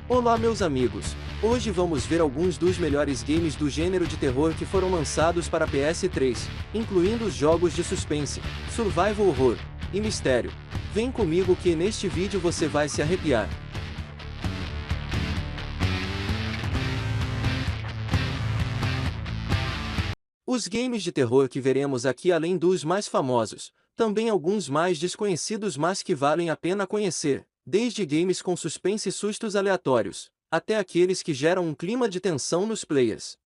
Olá meus amigos, hoje vamos ver alguns dos melhores games do gênero de terror que foram lançados para PS3, incluindo os jogos de suspense, survival horror e mistério. Vem comigo que neste vídeo você vai se arrepiar. Os games de terror que veremos aqui, além dos mais famosos, também alguns mais desconhecidos mas que valem a pena conhecer, desde games com suspense e sustos aleatórios, até aqueles que geram um clima de tensão nos players.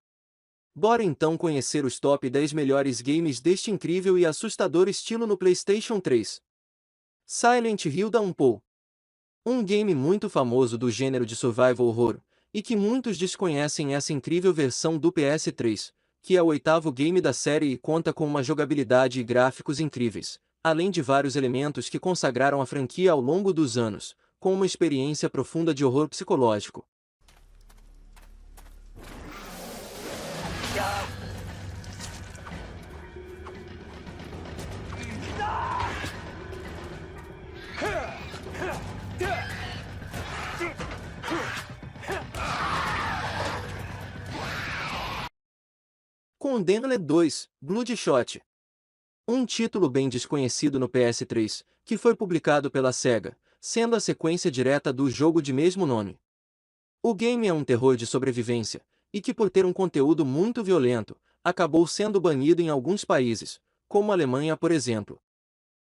Bora então conhecer os top 10 melhores games deste incrível e assustador estilo no PlayStation 3. Silent Hill Downpour. Um game muito famoso do gênero de survival horror, e que muitos desconhecem essa incrível versão do PS3, que é o oitavo game da série e conta com uma jogabilidade e gráficos incríveis, além de vários elementos que consagraram a franquia ao longo dos anos, com uma experiência profunda de horror psicológico. Condemned 2, Bloodshot. Um título bem desconhecido no PS3, que foi publicado pela SEGA, sendo a sequência direta do jogo de mesmo nome. O game é um terror de sobrevivência, e que por ter um conteúdo muito violento, acabou sendo banido em alguns países, como a Alemanha por exemplo.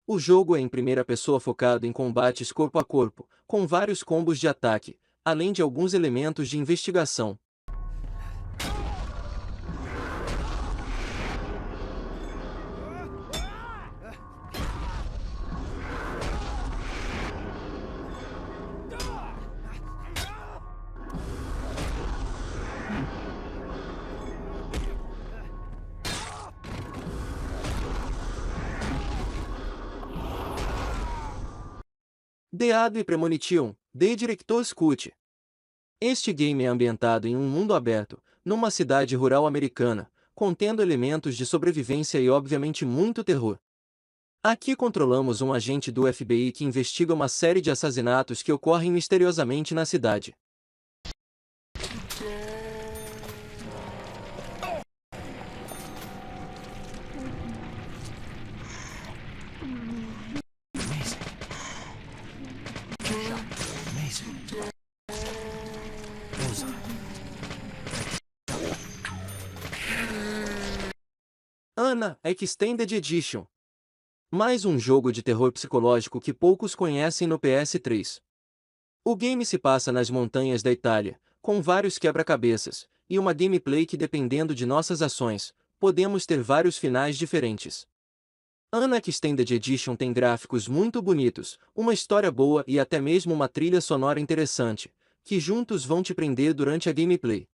O jogo é em primeira pessoa focado em combates corpo a corpo, com vários combos de ataque, além de alguns elementos de investigação. The Ugly Premonition, The Director's Cut. Este game é ambientado em um mundo aberto, numa cidade rural americana, contendo elementos de sobrevivência e obviamente muito terror. Aqui controlamos um agente do FBI que investiga uma série de assassinatos que ocorrem misteriosamente na cidade. Anna Extended Edition. Mais um jogo de terror psicológico que poucos conhecem no PS3. O game se passa nas montanhas da Itália, com vários quebra-cabeças, e uma gameplay que, dependendo de nossas ações, podemos ter vários finais diferentes. Anna Extended Edition tem gráficos muito bonitos, uma história boa e até mesmo uma trilha sonora interessante, que juntos vão te prender durante a gameplay.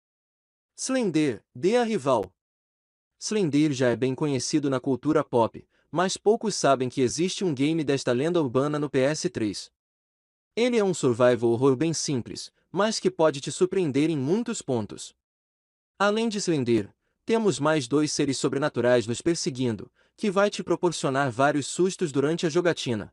Slender, The Rival. Slender já é bem conhecido na cultura pop, mas poucos sabem que existe um game desta lenda urbana no PS3. Ele é um survival horror bem simples, mas que pode te surpreender em muitos pontos. Além de Slender, temos mais dois seres sobrenaturais nos perseguindo, que vai te proporcionar vários sustos durante a jogatina.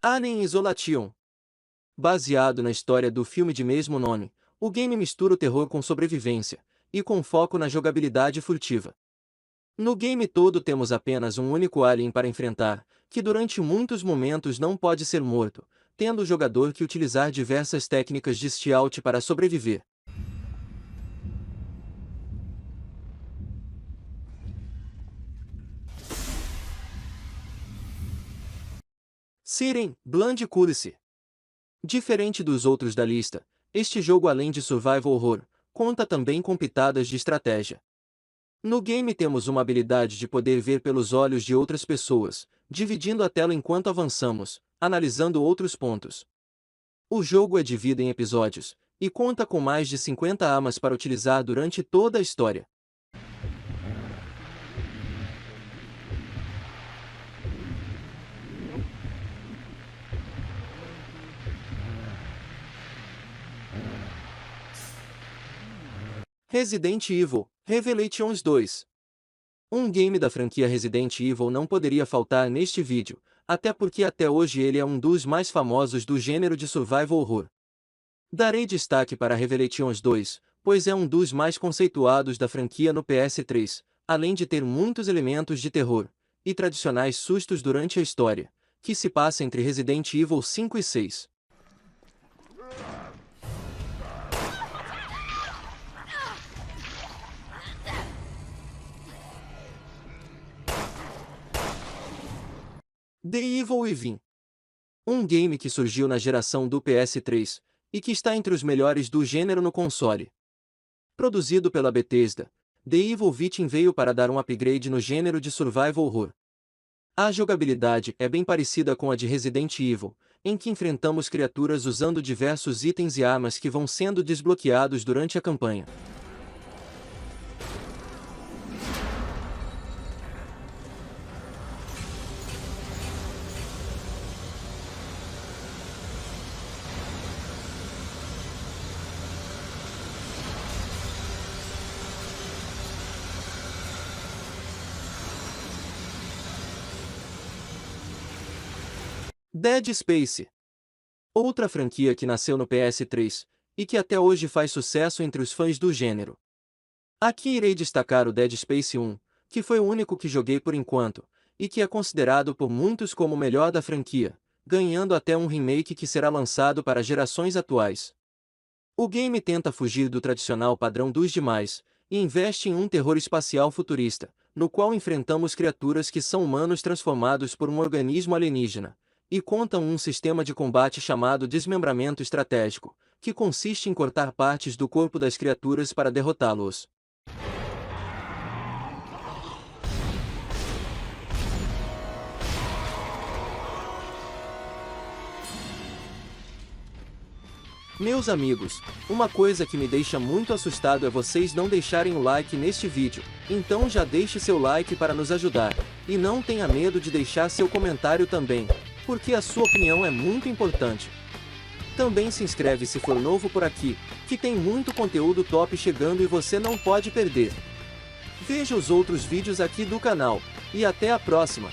Alien Isolation. Baseado na história do filme de mesmo nome, o game mistura o terror com sobrevivência, e com foco na jogabilidade furtiva. No game todo temos apenas um único alien para enfrentar, que durante muitos momentos não pode ser morto, tendo o jogador que utilizar diversas técnicas de stealth para sobreviver. Siren, Blind Curse. Diferente dos outros da lista, este jogo, além de survival horror, conta também com pitadas de estratégia. No game temos uma habilidade de poder ver pelos olhos de outras pessoas, dividindo a tela enquanto avançamos, analisando outros pontos. O jogo é dividido em episódios, e conta com mais de 50 armas para utilizar durante toda a história. Resident Evil Revelations 2. Um game da franquia Resident Evil não poderia faltar neste vídeo, até porque até hoje ele é um dos mais famosos do gênero de survival horror. Darei destaque para Revelations 2, pois é um dos mais conceituados da franquia no PS3, além de ter muitos elementos de terror e tradicionais sustos durante a história, que se passa entre Resident Evil 5 e 6. The Evil Within. Um game que surgiu na geração do PS3, e que está entre os melhores do gênero no console. Produzido pela Bethesda, The Evil Within veio para dar um upgrade no gênero de survival horror. A jogabilidade é bem parecida com a de Resident Evil, em que enfrentamos criaturas usando diversos itens e armas que vão sendo desbloqueados durante a campanha. Dead Space. Outra franquia que nasceu no PS3, e que até hoje faz sucesso entre os fãs do gênero. Aqui irei destacar o Dead Space 1, que foi o único que joguei por enquanto, e que é considerado por muitos como o melhor da franquia, ganhando até um remake que será lançado para gerações atuais. O game tenta fugir do tradicional padrão dos demais, e investe em um terror espacial futurista, no qual enfrentamos criaturas que são humanos transformados por um organismo alienígena, e contam um sistema de combate chamado desmembramento estratégico, que consiste em cortar partes do corpo das criaturas para derrotá-los. Meus amigos, uma coisa que me deixa muito assustado é vocês não deixarem o like neste vídeo, então já deixe seu like para nos ajudar, e não tenha medo de deixar seu comentário também, porque a sua opinião é muito importante. Também se inscreve se for novo por aqui, que tem muito conteúdo top chegando e você não pode perder. Veja os outros vídeos aqui do canal, e até a próxima!